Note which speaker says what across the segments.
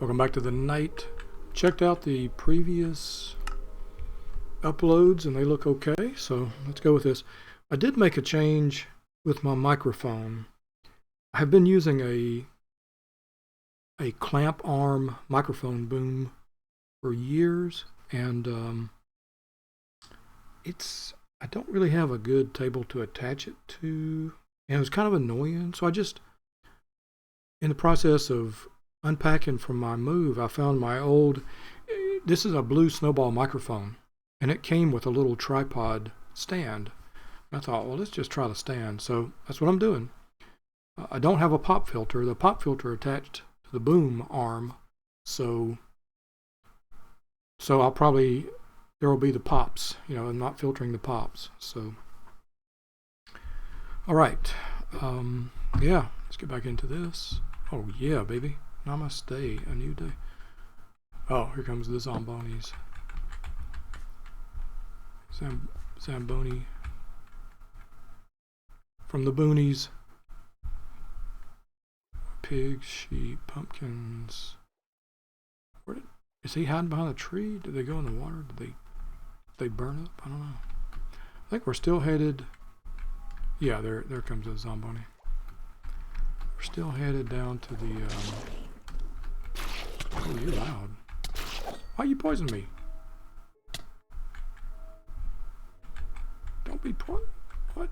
Speaker 1: Welcome back to the night. Checked out the previous uploads and they look okay, so let's go with this. I did make a change with my microphone. I have been using a clamp arm microphone boom for years, and I don't really have a good table to attach it to, and it was kind of annoying. So I just, in the process of unpacking from my move, I found my old, this is a blue snowball microphone, and it came with a little tripod stand. I thought, well, let's just try the stand. So that's what I'm doing. I don't have a pop filter. The pop filter attached to the boom arm, so I'll probably, there will be the pops. I'm not filtering the pops. So, all right, yeah, let's get back into this. Oh yeah, baby. Namaste, a new day. Oh, here comes the Zambonis. Zamboni. From the boonies. Pigs, sheep, pumpkins. Is he hiding behind a tree? Did they go in the water? Did they burn up? I don't know. I think we're still headed. Yeah, there comes the Zamboni. We're still headed down to the. Oh, you're loud. Why you poison me? Don't be poison. What?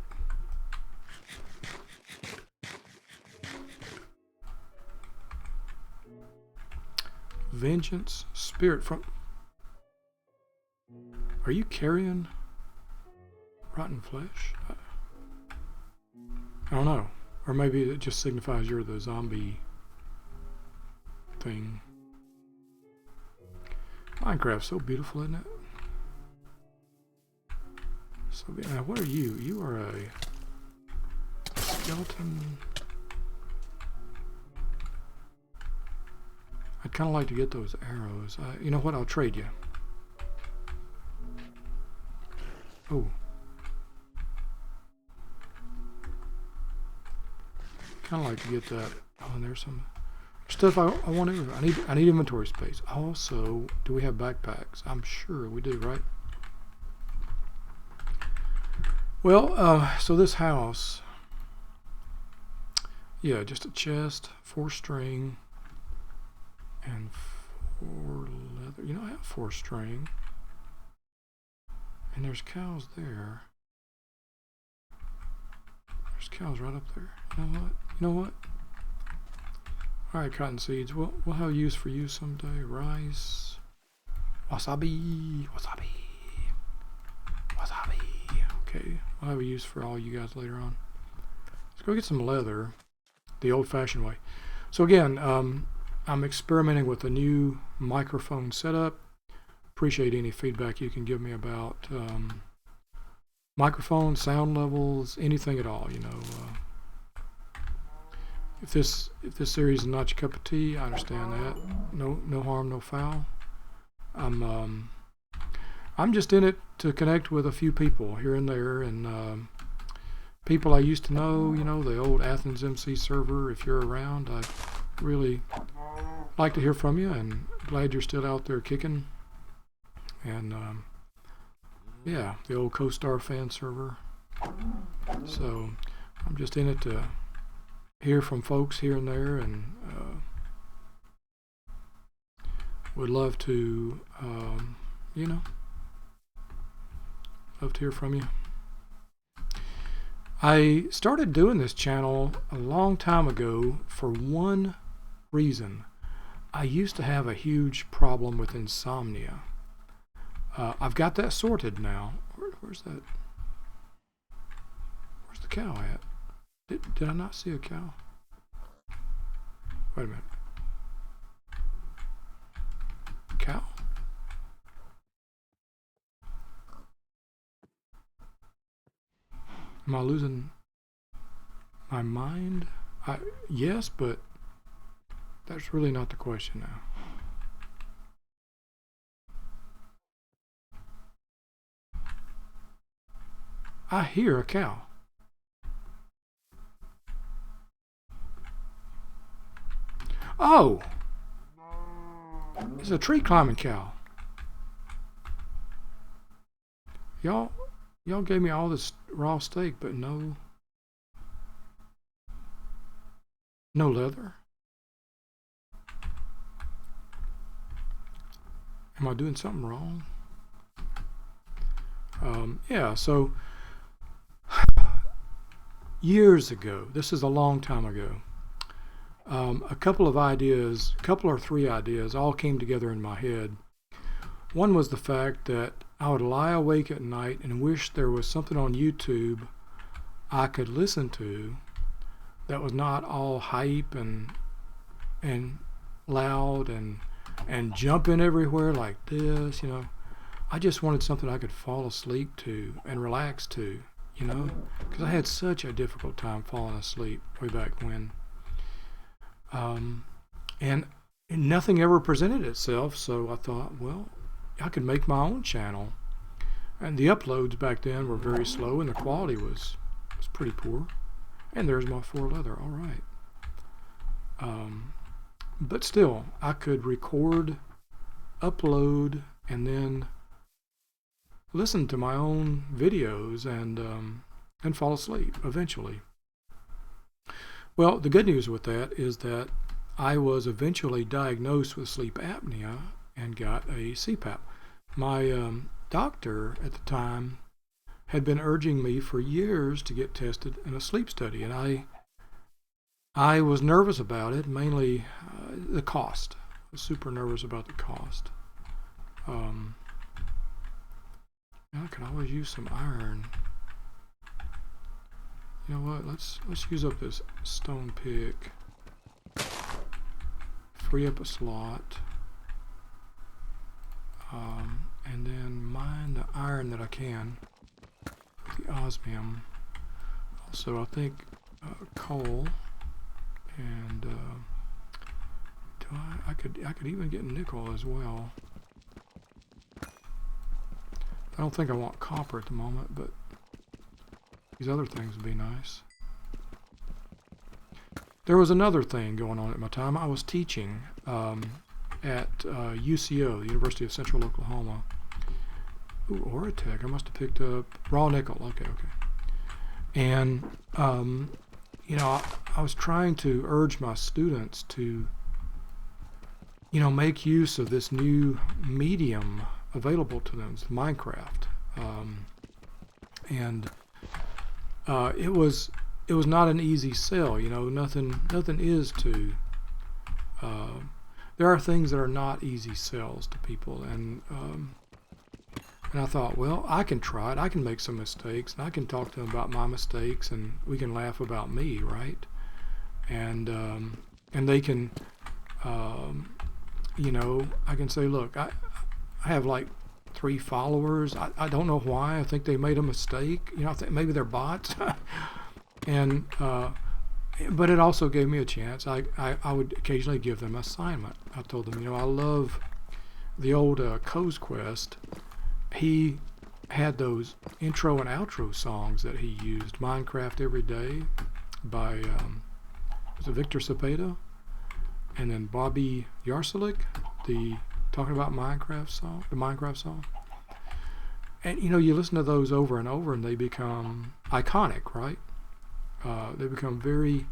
Speaker 1: Vengeance, spirit from. Are you carrying rotten flesh? I don't know. Or maybe it just signifies you're the zombie thing. Minecraft's so beautiful, isn't it? So, now what are you? You are a skeleton. I'd kind of like to get those arrows. You know what? I'll trade you. Oh. Kind of like to get that. Oh, and there's some stuff I want to. I need inventory space. Also, do we have backpacks? I'm sure we do, right? Well, so this house, yeah, just a chest, 4-string, and 4 leather. I have 4-string, and there's cows there. There's cows right up there. You know what? All right, cotton seeds. We'll have use for you someday. Rice, wasabi. Okay, we'll have a use for all you guys later on. Let's go get some leather, the old-fashioned way. So again, I'm experimenting with a new microphone setup. Appreciate any feedback you can give me about microphone, sound levels, anything at all. If this series is not your cup of tea, I understand that. No harm, no foul. I'm just in it to connect with a few people here and there, and people I used to know. The old Athens MC server. If you're around, I'd really like to hear from you, and glad you're still out there kicking. And yeah, the old CoStar fan server. So I'm just in it to hear from folks here and there, and would love to, love to hear from you. I started doing this channel a long time ago for one reason. I used to have a huge problem with insomnia. I've got that sorted now. Where's that? Where's the cow at? Did I not see a cow? Wait a minute. Cow? Am I losing my mind? Yes, but that's really not the question now. I hear a cow. Oh! It's a tree climbing cow. Y'all gave me all this raw steak, but no leather. Am I doing something wrong? Yeah, so years ago, this is a long time ago, a couple or three ideas all came together in my head. One was the fact that I would lie awake at night and wish there was something on YouTube I could listen to that was not all hype and loud and jumping everywhere like this, I just wanted something I could fall asleep to and relax to, because I had such a difficult time falling asleep way back when. And nothing ever presented itself, so I thought, well, I could make my own channel. And the uploads back then were very slow and the quality was pretty poor. And there's my 4 leather, all right. But still, I could record, upload, and then listen to my own videos and fall asleep eventually. Well, the good news with that is that I was eventually diagnosed with sleep apnea and got a CPAP. My doctor at the time had been urging me for years to get tested in a sleep study, and I was nervous about it, mainly the cost. I was super nervous about the cost. I could always use some iron. You know what? Let's use up this stone pick. Free up a slot. And then mine the iron that I can with the osmium. Also, I think coal, and I could even get nickel as well. I don't think I want copper at the moment, but these other things would be nice. There was another thing going on at my time. I was teaching at UCO, the University of Central Oklahoma. Ooh, Oratech. I must have picked up raw nickel. Okay. And I was trying to urge my students to make use of this new medium available to them, it's Minecraft. And it was not an easy sell. Nothing is to there are things that are not easy sells to people, and I thought, well, I can try it. I can make some mistakes, and I can talk to them about my mistakes, and we can laugh about me, right? And they can, I can say, look, I have like 3 followers. I don't know why. I think they made a mistake. I think maybe they're bots. And but it also gave me a chance. I would occasionally give them an assignment. I told them, I love the old Co's Quest. He had those intro and outro songs that he used. Minecraft Every Day by was it Victor Cepeda, and then Bobby Yarselik, the talking about Minecraft song, the Minecraft song. And you listen to those over and over, and they become iconic, right? They become very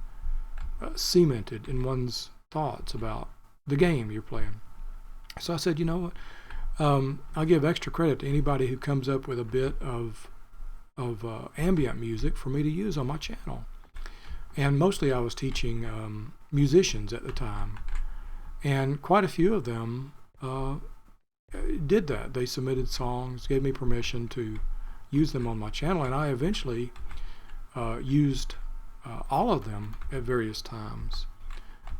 Speaker 1: cemented in one's thoughts about the game you're playing. So I said, you know what? I'll give extra credit to anybody who comes up with a bit of ambient music for me to use on my channel. And mostly I was teaching musicians at the time, and quite a few of them did that. They submitted songs, gave me permission to use them on my channel, and I eventually used all of them at various times.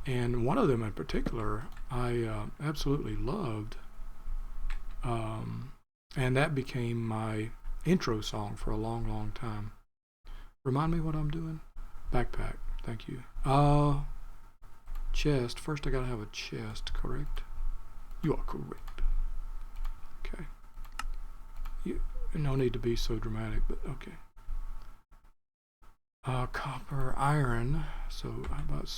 Speaker 1: And one of them in particular I absolutely loved, and that became my intro song for a long, long time. Remind me what I'm doing? Backpack, thank you. Chest, first I gotta have a chest, correct? You are correct. Okay. No need to be so dramatic, but okay. Copper, iron, so how about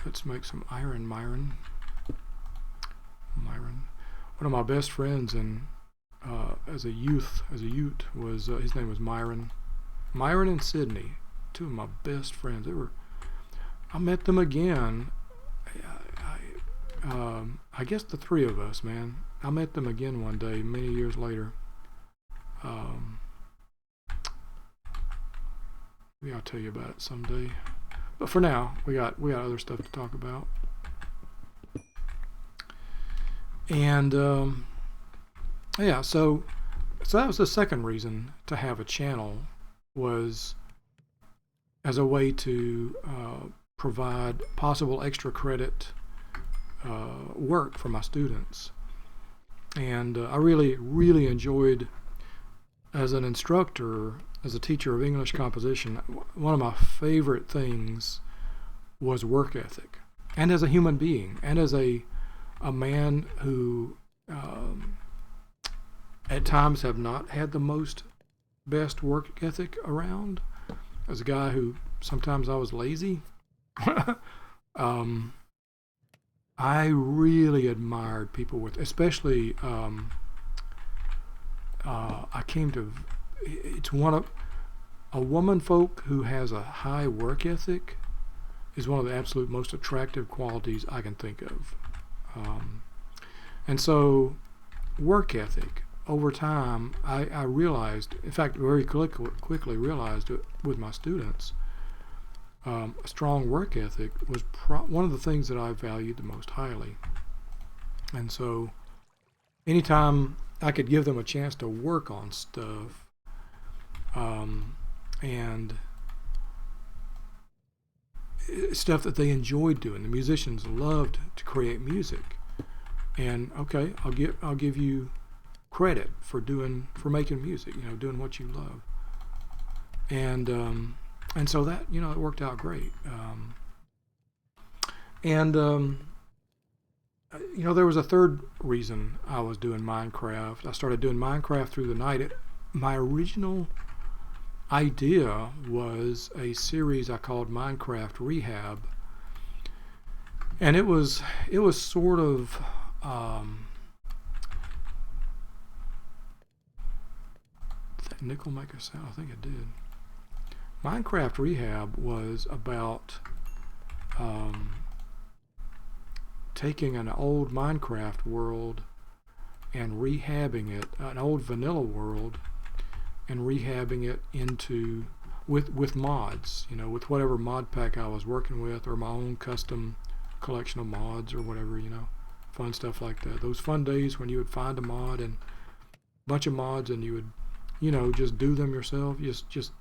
Speaker 1: let's make some iron myron. one of my best friends and as a youth was his name was Myron and Sydney, two of my best friends. I met them again. I guess the three of us, man. I met them again one day many years later. Maybe I'll tell you about it someday. But for now, we got other stuff to talk about. And yeah, so that was the second reason to have a channel, was as a way to provide possible extra credit work for my students. And I really enjoyed, as an instructor, as a teacher of English composition, one of my favorite things was work ethic. And as a human being, and as a man who at times have not had the best work ethic around, as a guy who sometimes I was lazy, I really admired people with, especially I came to, it's one of, a woman folk who has a high work ethic is one of the absolute most attractive qualities I can think of. And so work ethic, over time, I realized, in fact, very quickly realized it with my students, a strong work ethic was one of the things that I valued the most highly. And so anytime I could give them a chance to work on stuff, and stuff that they enjoyed doing. The musicians loved to create music, and okay, I'll give you credit for making music, doing what you love, and so that it worked out great. There was a third reason I was doing Minecraft. I started doing Minecraft through the night. My original idea was a series I called Minecraft Rehab, and it was sort of did that nickel make a sound? I think it did. Minecraft Rehab was about taking an old Minecraft world and rehabbing it, an old vanilla world, and rehabbing it into with mods, with whatever mod pack I was working with, or my own custom collection of mods or whatever, fun stuff like that. Those fun days when you would find a mod and a bunch of mods, and you would, just do them yourself, just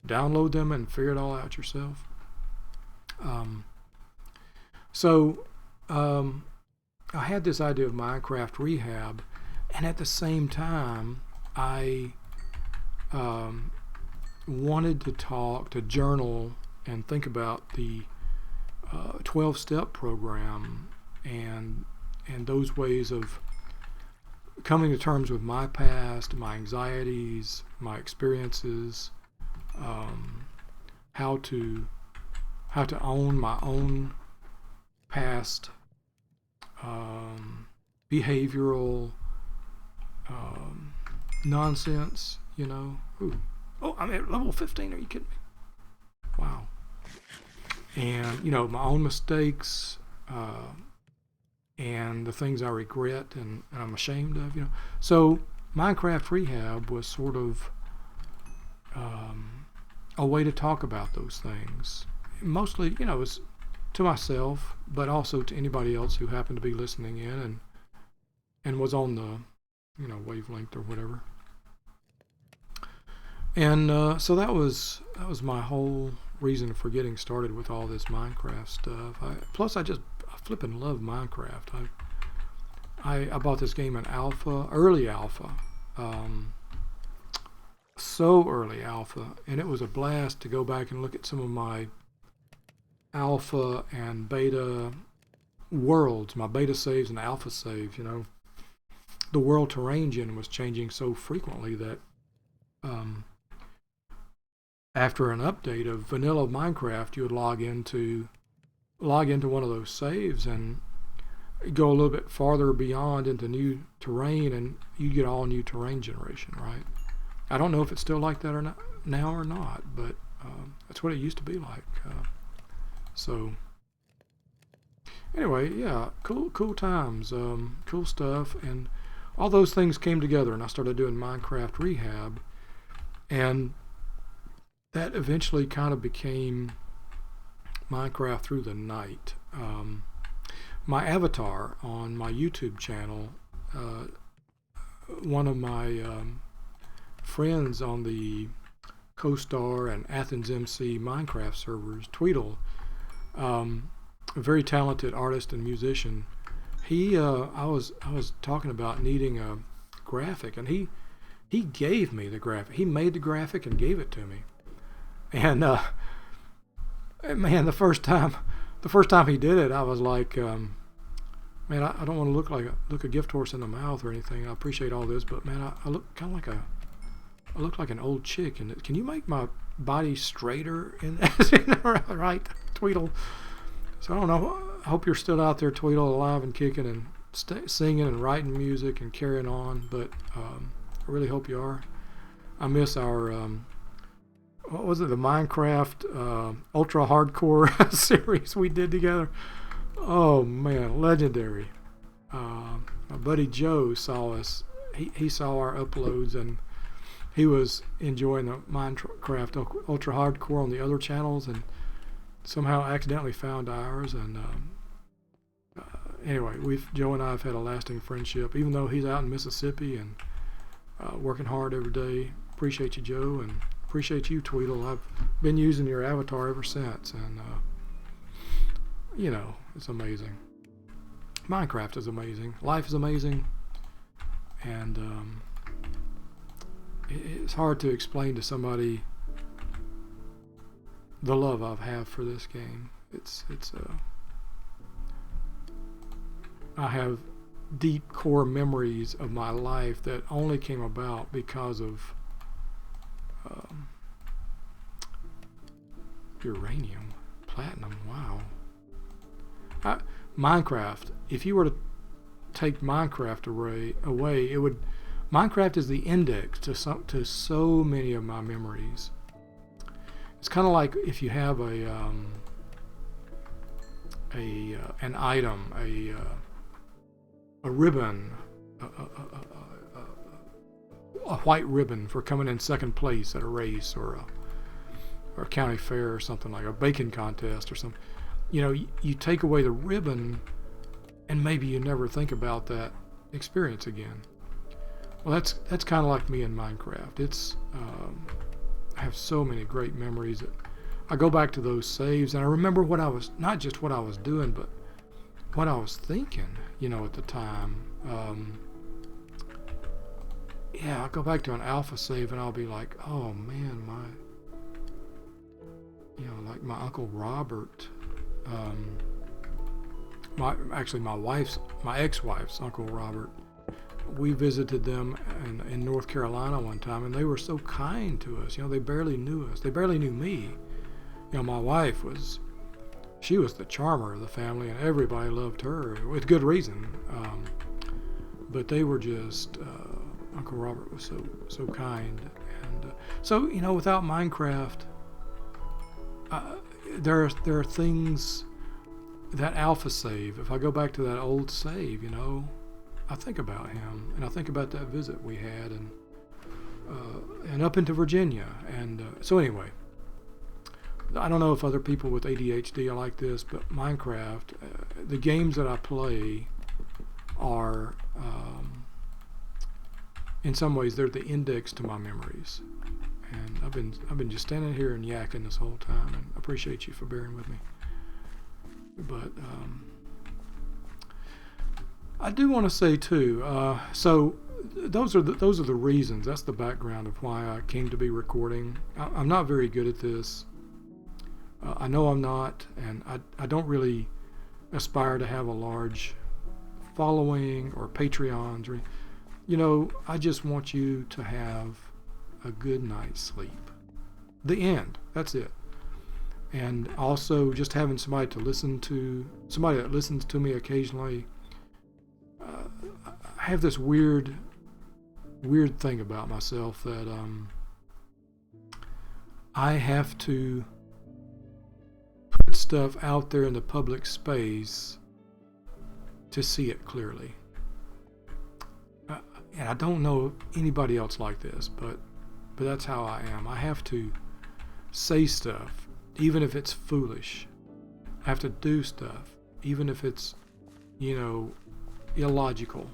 Speaker 1: download them and figure it all out yourself. I had this idea of Minecraft Rehab, and at the same time, I wanted to journal and think about the 12-step program and those ways of coming to terms with my past, my anxieties, my experiences, how to own my own past behavioral nonsense, Ooh. Oh, I'm at level 15. Are you kidding me? Wow. And, my own mistakes, and the things I regret and I'm ashamed of, So Minecraft Rehab was sort of a way to talk about those things. Mostly, it was to myself, but also to anybody else who happened to be listening in and was on the, wavelength or whatever. And so that was my whole reason for getting started with all this Minecraft stuff. Plus I flipping love Minecraft. I bought this game in early alpha, so early alpha, and it was a blast to go back and look at some of my alpha and beta worlds, my beta saves and alpha saves. The world terrain gen was changing so frequently that after an update of vanilla Minecraft, you would log into one of those saves, and go a little bit farther beyond into new terrain, and you get all new terrain generation, right? I don't know if it's still like that or not now or not, but that's what it used to be like. So anyway, yeah, cool times, cool stuff, and all those things came together, and I started doing Minecraft Rehab, and that eventually kind of became Minecraft Through the Night. My avatar on my YouTube channel, one of my friends on the CoStar and Athens MC Minecraft servers, Tweedle, a very talented artist and musician. I was talking about needing a graphic, and he gave me the graphic. He made the graphic and gave it to me. And man, the first time he did it, I was like, man, I don't want to look a gift horse in the mouth or anything. I appreciate all this, but man, I look kind of like I look like an old chick. And can you make my body straighter in right, Tweedle? So I don't know. I hope you're still out there, Tweedle, alive and kicking and singing and writing music and carrying on. But I really hope you are. I miss our what was it? The Minecraft Ultra Hardcore series we did together. Oh man, legendary. My buddy Joe saw us. He saw our uploads, and he was enjoying the Minecraft Ultra Hardcore on the other channels, and somehow accidentally found ours. And anyway, Joe and I have had a lasting friendship, even though he's out in Mississippi and working hard every day. Appreciate you, Joe, and appreciate you, Tweedle. I've been using your avatar ever since, and you know, it's amazing. Minecraft is amazing. Life is amazing, and it's hard to explain to somebody the love I have for this game. I have deep core memories of my life that only came about because of uranium, platinum. Wow. Minecraft. If you were to take Minecraft away, it would. Minecraft is the index to so many of my memories. It's kind of like if you have an item, a ribbon, a white ribbon for coming in second place at a race or a county fair or something, like a baking contest or something. You know, you take away the ribbon, and maybe you never think about that experience again. Well, that's kind of like me in Minecraft. It's I have so many great memories that I go back to those saves, and I remember not just what I was doing, but what I was thinking, you know, at the time. Yeah, I'll go back to an alpha save, and I'll be like, oh man, like my Uncle Robert, my ex-wife's Uncle Robert. We visited them in North Carolina one time, and they were so kind to us. You know, they barely knew us. They barely knew me. You know, my wife was the charmer of the family, and everybody loved her with good reason. But they were just, Uncle Robert was so kind. And so, you know, without Minecraft, there are things, that alpha save, if I go back to that old save, you know, I think about him, and I think about that visit we had, and up into Virginia. And so anyway, I don't know if other people with ADHD are like this, but Minecraft, the games that I play are, in some ways, they're the index to my memories. And I've been just standing here and yakking this whole time, and I appreciate you for bearing with me. But I do want to say too. So those are the reasons. That's the background of why I came to be recording. I'm not very good at this. I know I'm not, and I don't really aspire to have a large following or Patreons or, you know, I just want you to have a good night's sleep. The end. That's it. And also just having somebody that listens to me occasionally have this weird thing about myself that I have to put stuff out there in the public space to see it clearly. And I don't know anybody else like this, but that's how I am. I have to say stuff, even if it's foolish. I have to do stuff, even if it's, illogical,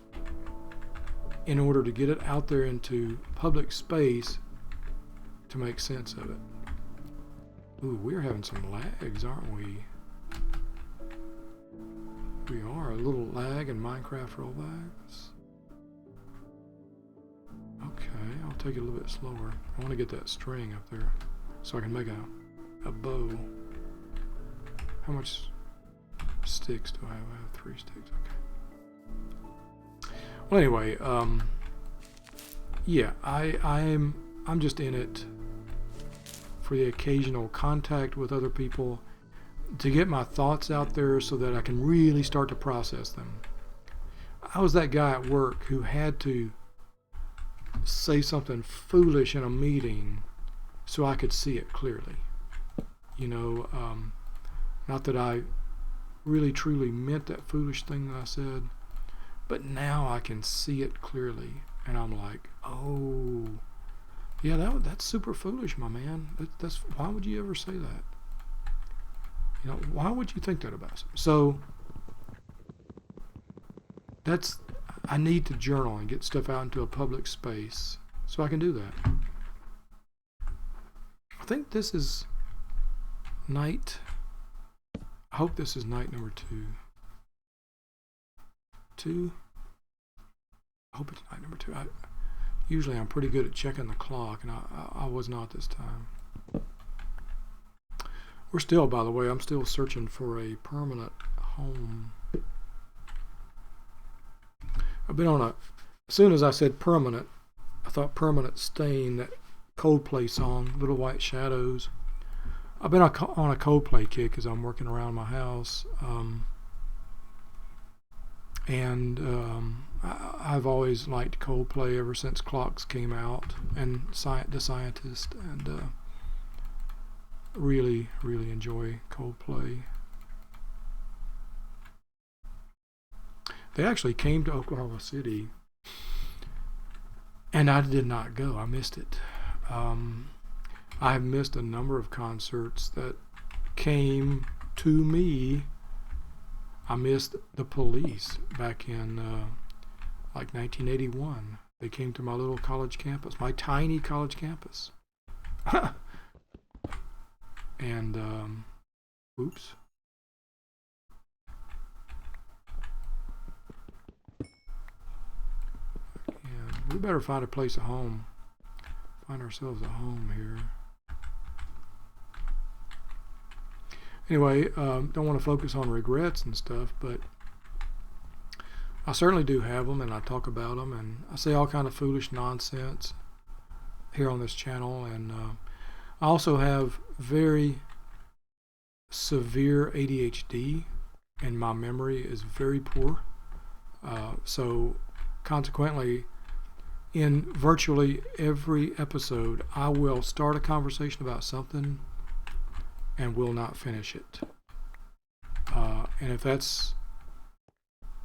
Speaker 1: in order to get it out there into public space to make sense of it. Ooh, we're having some lags, aren't we? We are. A little lag in Minecraft rollbacks. Okay, I'll take it a little bit slower. I want to get that string up there so I can make a bow. How much sticks do I have? I have 3 sticks. Okay. Well, anyway, yeah, I'm just in it for the occasional contact with other people to get my thoughts out there so that I can really start to process them. I was that guy at work who had to say something foolish in a meeting so I could see it clearly. Not that I really truly meant that foolish thing that I said, but now I can see it clearly, and I'm like, oh, yeah, that's super foolish, my man. That's why would you ever say that? Why would you think that about something? So I need to journal and get stuff out into a public space so I can do that. I think this is night. I hope this is night number 2. I hope it's night number 2. Usually I'm pretty good at checking the clock, and I was not this time. We're still, by the way, I'm still searching for a permanent home. I've been as soon as I said permanent, I thought Permanent Stain, that Coldplay song, Little White Shadows. I've been on a Coldplay kick as I'm working around my house. I've always liked Coldplay ever since Clocks came out, and The Scientist, and really, really enjoy Coldplay. They actually came to Oklahoma City, and I did not go. I missed it. I have missed a number of concerts that came to me. I missed the Police back in like 1981. They came to my little college campus, my tiny college campus. And oops. And we better find a place at home. Find ourselves a home here. Anyway, don't want to focus on regrets and stuff, but I certainly do have them, and I talk about them, and I say all kind of foolish nonsense here on this channel. And I also have very severe ADHD, and my memory is very poor. So consequently, in virtually every episode, I will start a conversation about something and will not finish it. And if that's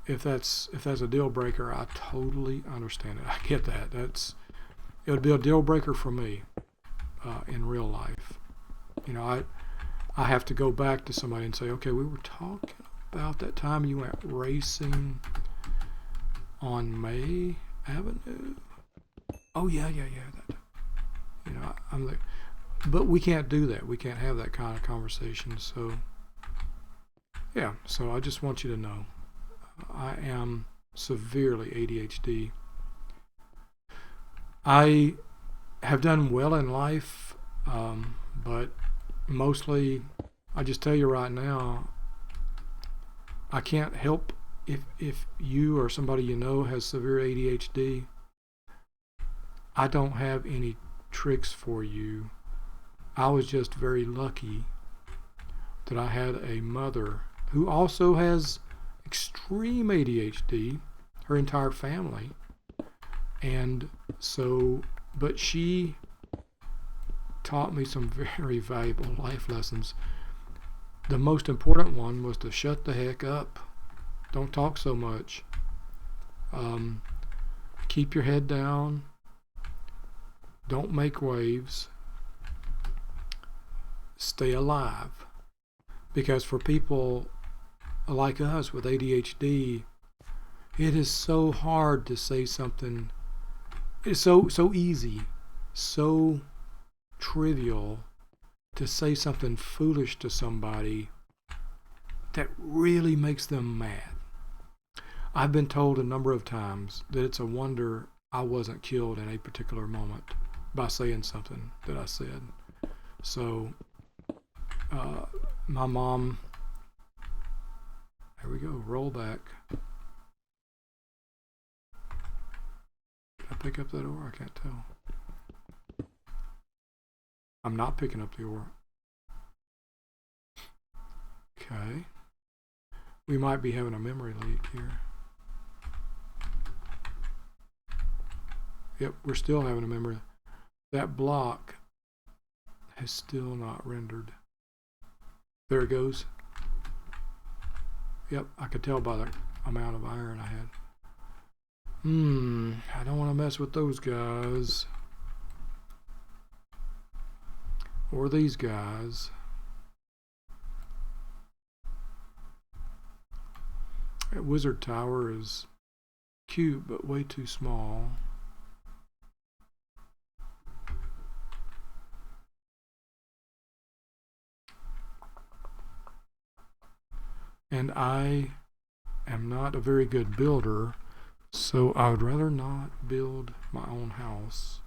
Speaker 1: a deal breaker, I totally understand it. I get that. It would be a deal breaker for me in real life. I have to go back to somebody and say, okay, we were talking about that time you went racing on May Avenue. Oh yeah. That. But we can't do that. We can't have that kind of conversation. So, yeah. So I just want you to know, I am severely ADHD. I have done well in life, but mostly, I just tell you right now, I can't help if you or somebody you know has severe ADHD. I don't have any tricks for you. I was just very lucky that I had a mother who also has extreme ADHD. her entire family. And so, but she taught me some very valuable life lessons. The most important one was to shut the heck up. Don't talk so much. Keep your head down. Don't make waves. Stay alive. Because for people like us with ADHD, it is so hard to say something. It's so easy, so trivial to say something foolish to somebody that really makes them mad. I've been told a number of times that it's a wonder I wasn't killed in a particular moment by saying something that I said. So, my mom, there we go, roll back. Did I pick up that oar? I can't tell. I'm not picking up the oar. Okay. We might be having a memory leak here. Yep, we're still having a memory. That block has still not rendered. There it goes. Yep, I could tell by the amount of iron I had. I don't want to mess with those guys. Or these guys. That wizard tower is cute, but way too small. And I am not a very good builder, so I would rather not build my own house.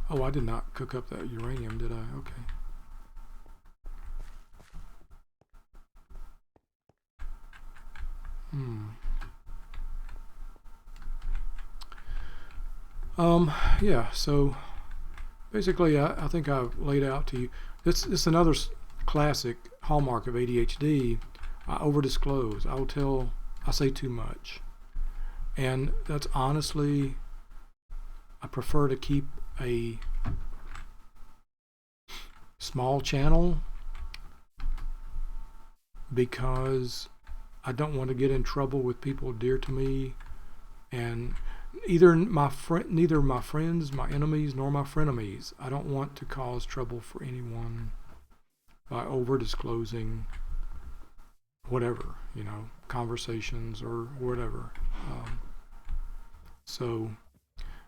Speaker 1: Oh, I did not cook up that uranium, did I? Okay. Yeah, so basically I think I've laid out to you. This is another classic hallmark of ADHD. I over-disclose. I say too much. And that's honestly, I prefer to keep a small channel because I don't want to get in trouble with people dear to me, and neither my friends, my enemies, nor my frenemies. I don't want to cause trouble for anyone by over disclosing whatever, conversations or whatever. So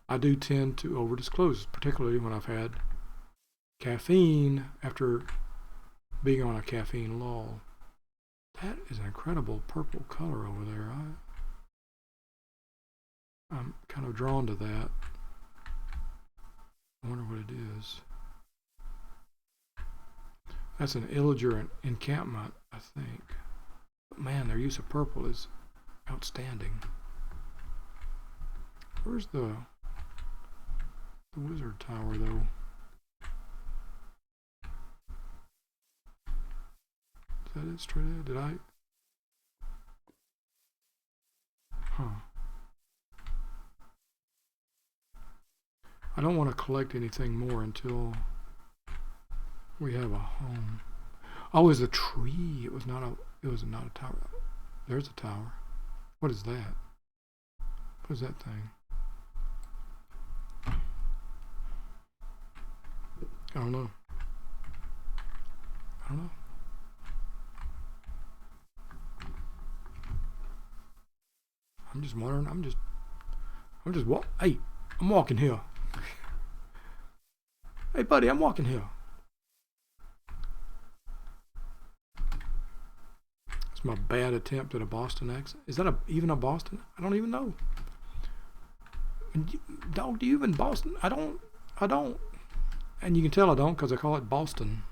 Speaker 1: I do tend to over disclose, particularly when I've had caffeine after being on a caffeine lull. That is an incredible purple color over there. I'm kind of drawn to that. I wonder what it is. That's an Illager encampment, I think. But man, their use of purple is outstanding. Where's the wizard tower, though? Is that it straight ahead? Did I? Huh. I don't want to collect anything more until we have a home. Oh, it was a tree. It was not a tower. There's a tower. What is that? What is that thing? I don't know. I'm just wondering. Hey, I'm walking here. Hey, buddy, I'm walking here. It's my bad attempt at a Boston accent. Is that even a Boston? I don't even know. Dog, do you even Boston? I don't. And you can tell I don't because I call it Boston.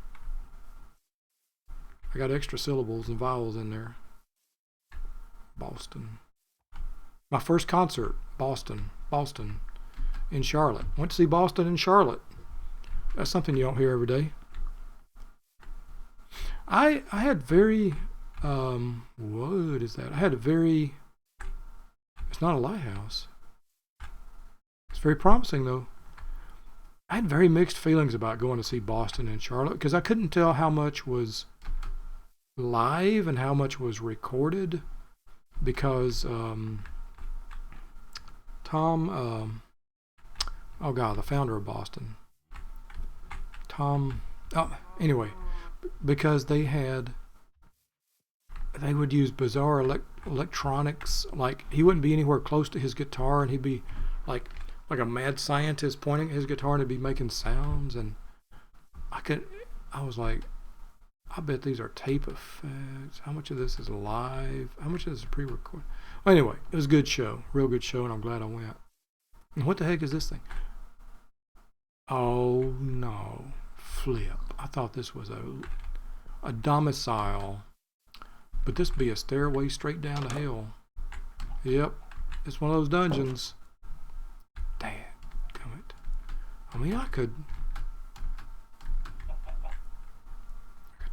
Speaker 1: I got extra syllables and vowels in there. Boston. My first concert, Boston, in Charlotte. Went to see Boston in Charlotte. That's something you don't hear every day. I had very What is that? I had a very, it's not a lighthouse. It's very promising though. I had very mixed feelings about going to see Boston and Charlotte because I couldn't tell how much was live and how much was recorded because Tom, oh God, the founder of Boston, Tom, oh, anyway, because they would use bizarre electronics. Like he wouldn't be anywhere close to his guitar, and he'd be like a mad scientist pointing at his guitar, and he'd be making sounds. And I was like, I bet these are tape effects. How much of this is live? How much of this is pre-recorded? Well, anyway, it was a good show, real good show, and I'm glad I went. And what the heck is this thing? Oh no, flip! I thought this was a domicile. But this be a stairway straight down to hell. Yep, it's one of those dungeons. Damn, come it. I mean, I could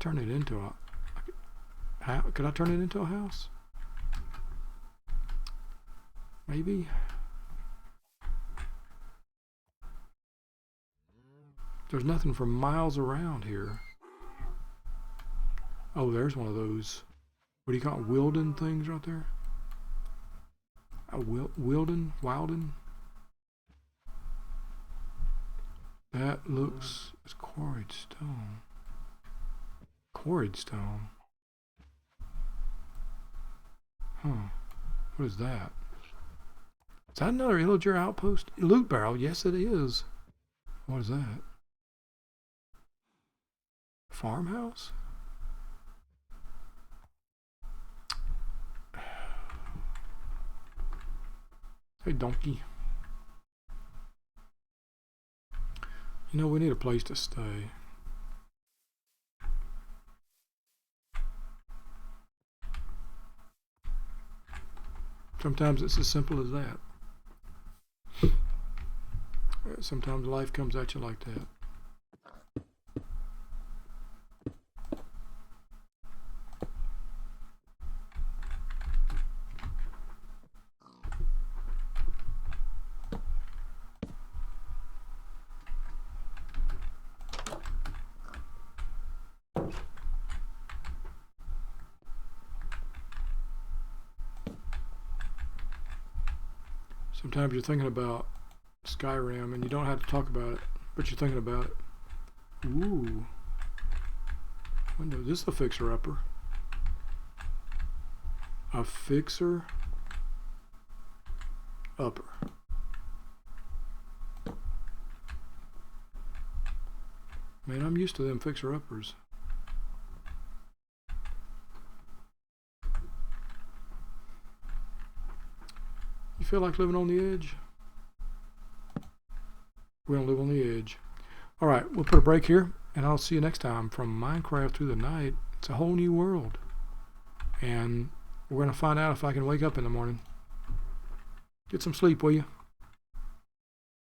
Speaker 1: turn it into could I turn it into a house? Maybe. There's nothing for miles around here. Oh, there's one of those. What do you call it? Wilden things right there? Wilden? That looks... It's quarried stone. Quarried stone? Huh. What is that? Is that another Illager outpost? Loot barrel? Yes, it is. What is that? Farmhouse? Hey, donkey. You know, we need a place to stay. Sometimes it's as simple as that. Sometimes life comes at you like that. Sometimes you're thinking about Skyrim and you don't have to talk about it, but you're thinking about it. Ooh. Window. This is a fixer-upper. A fixer-upper. Man, I'm used to them fixer-uppers. You feel like living on the edge? We don't live on the edge. All right, we'll put a break here, and I'll see you next time from Minecraft Through the Night. It's a whole new world, and we're going to find out if I can wake up in the morning. Get some sleep, will you?